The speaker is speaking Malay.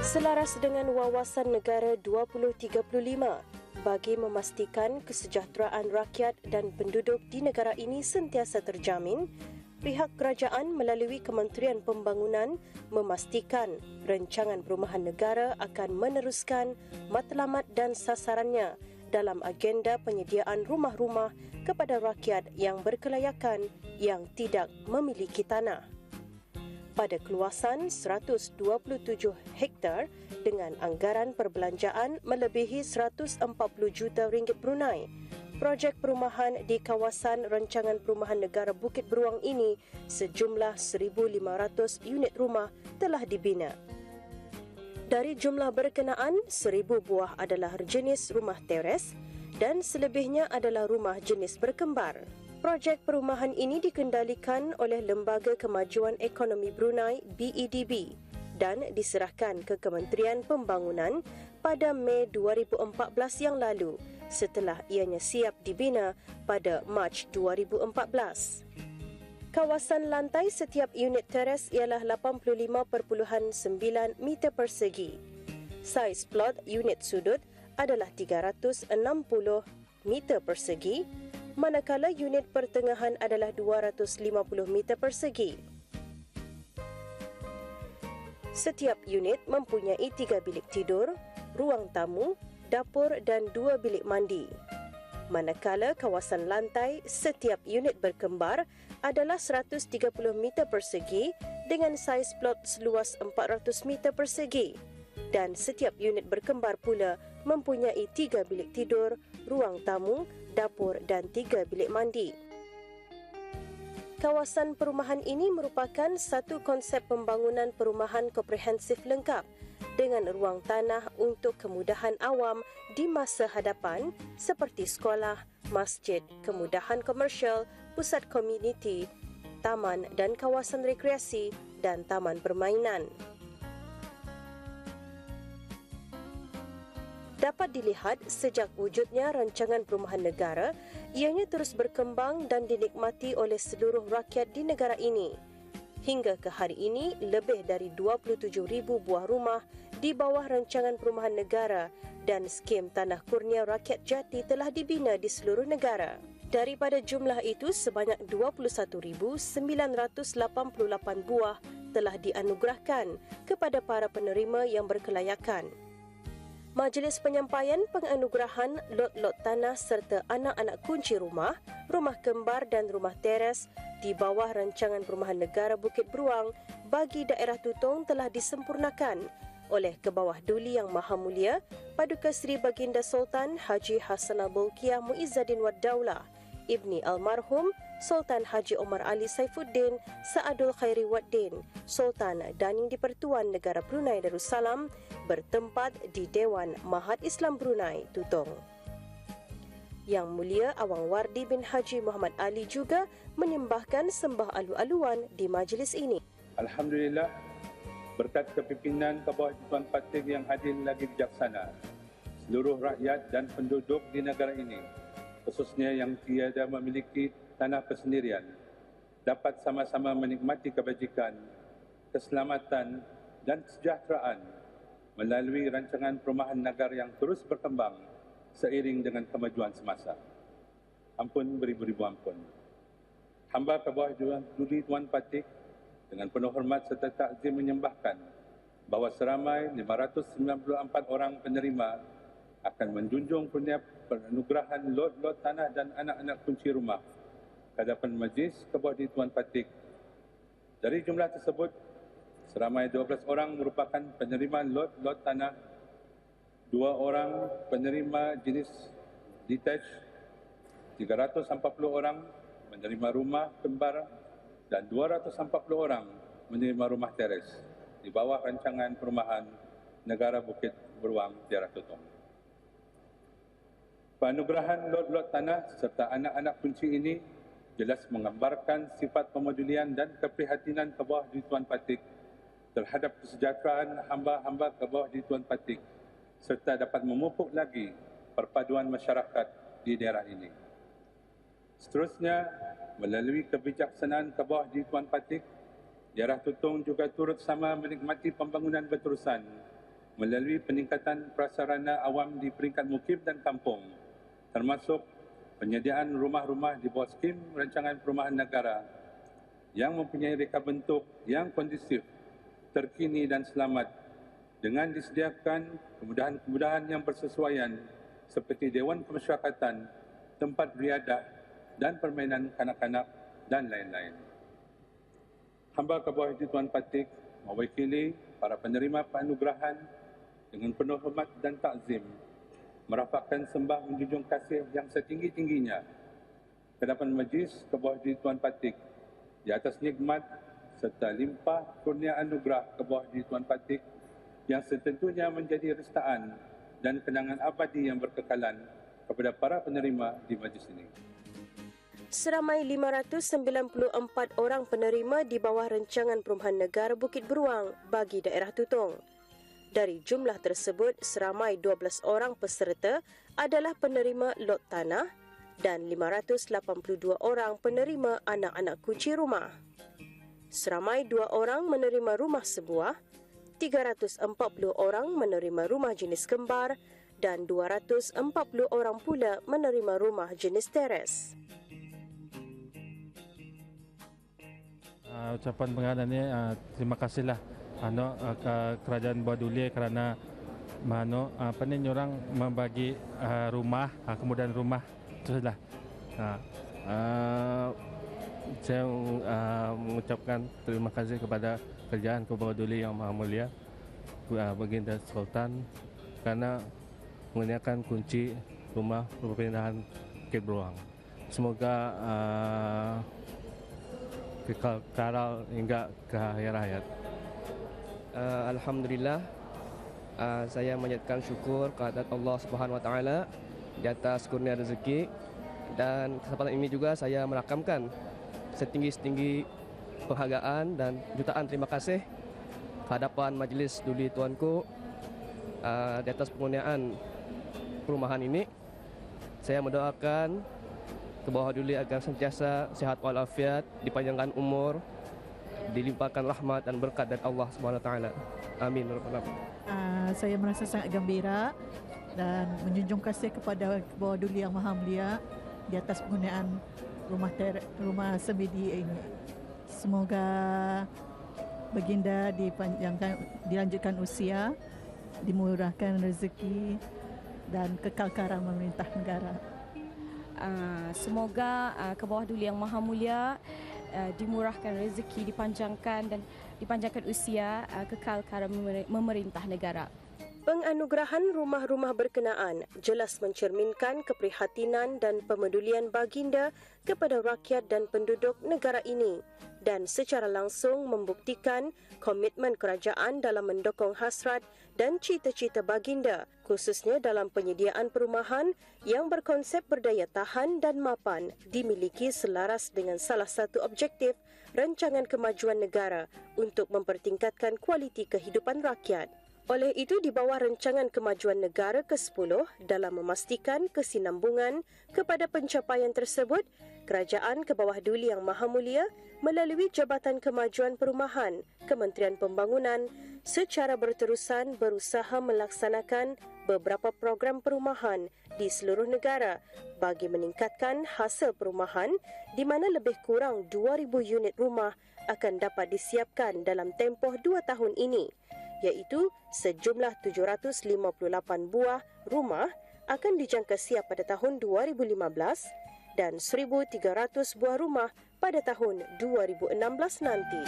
Selaras dengan Wawasan Negara 2035 bagi memastikan kesejahteraan rakyat dan penduduk di negara ini sentiasa terjamin, pihak kerajaan melalui Kementerian Pembangunan memastikan rancangan perumahan negara akan meneruskan matlamat dan sasarannya dalam agenda penyediaan rumah-rumah kepada rakyat yang berkelayakan yang tidak memiliki tanah. Pada keluasan 127 hektar dengan anggaran perbelanjaan melebihi 140 juta ringgit Brunei, projek perumahan di kawasan Rancangan Perumahan Negara Bukit Beruang ini sejumlah 1,500 unit rumah telah dibina. Dari jumlah berkenaan, 1,000 buah adalah jenis rumah teres dan selebihnya adalah rumah jenis berkembar. Projek perumahan ini dikendalikan oleh Lembaga Kemajuan Ekonomi Brunei BEDB dan diserahkan ke Kementerian Pembangunan pada Mei 2014 yang lalu setelah ianya siap dibina pada Mac 2014. Kawasan lantai setiap unit teres ialah 85.9 meter persegi. Saiz plot unit sudut adalah 360 meter persegi, manakala unit pertengahan adalah 250 meter persegi. Setiap unit mempunyai 3 bilik tidur, ruang tamu, dapur dan 2 bilik mandi. Manakala kawasan lantai setiap unit berkembar adalah 130 meter persegi dengan saiz plot seluas 400 meter persegi. Dan setiap unit berkembar pula mempunyai 3 bilik tidur, ruang tamu, dapur dan 3 bilik mandi. Kawasan perumahan ini merupakan satu konsep pembangunan perumahan komprehensif lengkap dengan ruang tanah untuk kemudahan awam di masa hadapan seperti sekolah, masjid, kemudahan komersial, pusat komuniti, taman dan kawasan rekreasi dan taman permainan. Dapat dilihat sejak wujudnya rancangan perumahan negara, ianya terus berkembang dan dinikmati oleh seluruh rakyat di negara ini. Hingga ke hari ini, lebih dari 27,000 buah rumah di bawah rancangan perumahan negara dan skim Tanah Kurnia Rakyat Jati telah dibina di seluruh negara. Daripada jumlah itu, sebanyak 21,988 buah telah dianugerahkan kepada para penerima yang berkelayakan. Majlis penyampaian penganugerahan lot-lot tanah serta anak-anak kunci rumah, rumah kembar dan rumah teres di bawah Rancangan Perumahan Negara Bukit Beruang bagi daerah Tutong telah disempurnakan oleh Kebawah Duli Yang Maha Mulia Paduka Seri Baginda Sultan Haji Hassanal Bolkiah Muizzaddin Wad Daulah, Ibni Almarhum Sultan Haji Omar Ali Saifuddin Sa'adul Khairi Waddin, Sultan Daning di-Pertuan Negara Brunei Darussalam bertempat di Dewan Mahat Islam Brunei, Tutong. Yang Mulia Awang Wardi bin Haji Muhammad Ali juga menyembahkan sembah alu-aluan di majlis ini. Alhamdulillah, berkat kepimpinan Kebawah Tuan Patih yang adil lagi bijaksana, seluruh rakyat dan penduduk di negara ini, khususnya yang tiada memiliki tanah persendirian, dapat sama-sama menikmati kebajikan, keselamatan dan kesejahteraan melalui rancangan perumahan negara yang terus berkembang seiring dengan kemajuan semasa. Ampun beribu-ribu ampun. Hamba Kebawah Duli Tuan Patih dengan penuh hormat serta takzim menyembahkan bahawa seramai 594 orang penerima akan menjunjung kurnia penganugerahan lot-lot tanah dan anak-anak kunci rumah ke hadapan Majlis Kebawah Duli Tuan Patih. Dari jumlah tersebut, seramai 12 orang merupakan penerima lot-lot tanah, 2 orang penerima jenis detached, 340 orang menerima rumah kembar dan 240 orang menerima rumah teres di bawah Rancangan Perumahan Negara Bukit Beruang, daerah Tutong. Penganugerahan lot-lot tanah serta anak-anak kunci ini jelas menggambarkan sifat pemedulian dan keprihatinan Kebawah Duli Tuan Patih terhadap kesejahteraan hamba-hamba Kebawah Duli Tuan Patih serta dapat memupuk lagi perpaduan masyarakat di daerah ini. Seterusnya, melalui kebijaksanaan Kebawah Duli Tuan Patih, daerah Tutong juga turut sama menikmati pembangunan berterusan melalui peningkatan prasarana awam di peringkat mukim dan kampung, termasuk penyediaan rumah-rumah di bawah skim rancangan perumahan negara yang mempunyai reka bentuk yang kondusif, terkini dan selamat, dengan disediakan kemudahan-kemudahan yang bersesuaian seperti Dewan Pemasyarakatan, tempat beriadah dan permainan kanak-kanak dan lain-lain. Hamba ke bawah ini Tuan Patik mewakili para penerima penganugerahan dengan penuh hormat dan takzim merapatkan sembah menjunjung kasih yang setinggi-tingginya ke hadapan majlis ke bawah ini Tuan Patik di atas nikmat serta limpah kurnia anugerah ke bawah ini Tuan Patik yang setentunya menjadi restaan dan kenangan abadi yang berkekalan kepada para penerima di majlis ini. Seramai 594 orang penerima di bawah Rancangan Perumahan Negara Bukit Beruang bagi daerah Tutong. Dari jumlah tersebut, seramai 12 orang peserta adalah penerima lot tanah dan 582 orang penerima anak-anak kunci rumah. Seramai 2 orang menerima rumah sebuah, 340 orang menerima rumah jenis kembar dan 240 orang pula menerima rumah jenis teres. Ucapan pengaduan ini terima kasihlah ke Kerajaan Bawah Duli kerana orang membagi rumah, kemudian rumah itu saja. Saya mengucapkan terima kasih kepada Kerajaan Bawah Duli Yang Maha Mulia Baginda Sultan kerana menyediakan kunci rumah perpindahan Bukit Beruang. Semoga kekal hingga ke akhir hayat. Alhamdulillah, saya menyatakan syukur kehadirat Allah Subhanahu Wa Taala di atas kurnia rezeki, dan kesempatan ini juga saya merakamkan setinggi-tinggi penghargaan dan jutaan terima kasih ke hadapan Majlis Duli Tuanku di atas pengurniaan perumahan ini. Saya mendoakan ke bawah Duli agar sentiasa sihat walafiat, dipanjangkan umur, dilimpahkan rahmat dan berkat dari Allah Subhanahu Wa Taala. Amin. Saya merasa sangat gembira dan menjunjung kasih kepada bawah Duli Yang Maha Mulia di atas penggunaan rumah semedi ini. Semoga Baginda dilanjutkan usia, dimurahkan rezeki dan kekal kara memerintah negara. Semoga ke bawah Duli Yang Maha Mulia dimurahkan rezeki, dipanjangkan usia, kekal kara memerintah negara. Penganugerahan rumah-rumah berkenaan jelas mencerminkan keprihatinan dan pemedulian Baginda kepada rakyat dan penduduk negara ini dan secara langsung membuktikan komitmen kerajaan dalam mendukung hasrat dan cita-cita Baginda, khususnya dalam penyediaan perumahan yang berkonsep berdaya tahan dan mapan, dimiliki selaras dengan salah satu objektif Rancangan Kemajuan Negara untuk mempertingkatkan kualiti kehidupan rakyat. Oleh itu, di bawah Rancangan Kemajuan Negara ke-10 dalam memastikan kesinambungan kepada pencapaian tersebut, Kerajaan ke bawah Duli Yang Maha Mulia melalui Jabatan Kemajuan Perumahan, Kementerian Pembangunan secara berterusan berusaha melaksanakan beberapa program perumahan di seluruh negara bagi meningkatkan hasil perumahan di mana lebih kurang 2,000 unit rumah akan dapat disiapkan dalam tempoh 2 tahun ini, iaitu sejumlah 758 buah rumah akan dijangka siap pada tahun 2015 dan 1,300 buah rumah pada tahun 2016 nanti.